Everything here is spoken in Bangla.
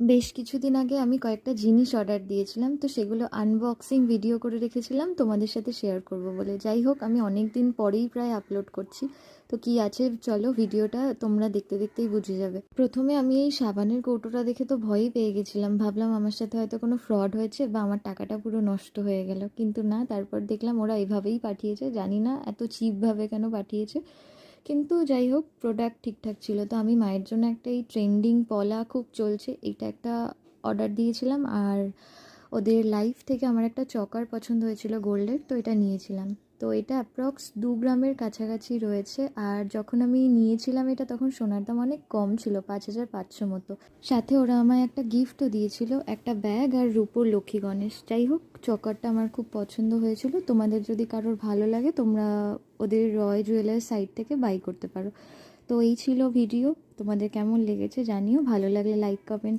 বেশ কিছুদিন আগে আমি কয়েকটা জিনিস অর্ডার দিয়েছিলাম, তো সেগুলো আনবক্সিং ভিডিও করে রেখেছিলাম তোমাদের সাথে শেয়ার করব বলে। যাই হোক, আমি অনেক দিন পরেই প্রায় আপলোড করছি। তো কি আছে চলো, ভিডিওটা তোমরা দেখতে দেখতেই বুঝে যাবে। প্রথমে আমি এই সাবানের কৌটোটা দেখে তো ভয়ই পেয়ে গেছিলাম, ভাবলাম আমার সাথে হয়তো কোনো ফ্রড হয়েছে বা আমার টাকাটা পুরো নষ্ট হয়ে গেল, কিন্তু না, তারপর দেখলাম ওরা এভাবেই পাঠিয়েছে। জানি না এত চিপভাবে কেন পাঠিয়েছে, কিন্তু যাই হোক প্রোডাক্ট ঠিকঠাক ছিল। তো আমি মায়ের জন্য একটা এই ট্রেন্ডিং পলা খুব চলছে এইটা একটা অর্ডার দিয়েছিলাম, আর ওদের লাইফ থেকে আমার একটা চকার পছন্দ হয়েছিল গোল্ডের, তো এটা নিয়েছিলাম। তো এটা অ্যাপ্রক্স 2 গ্রামের কাছাকাছি রয়েছে, আর যখন আমি নিয়েছিলাম এটা তখন সোনার দাম অনেক কম ছিল, 5,500 মতো। সাথে ওরা আমায় একটা গিফটও দিয়েছিল, একটা ব্যাগ আর রূপোর লক্ষ্মী গণেশ। যাই হোক, চকারটা আমার খুব পছন্দ হয়েছিল। তোমাদের যদি কারোর ভালো লাগে তোমরা ওদের রয় জুয়েলার্স সাইট থেকে বাই করতে পারো। তো এই ছিল ভিডিও, তোমাদের কেমন লেগেছে জানিও, ভালো লাগলে লাইক কমেন্ট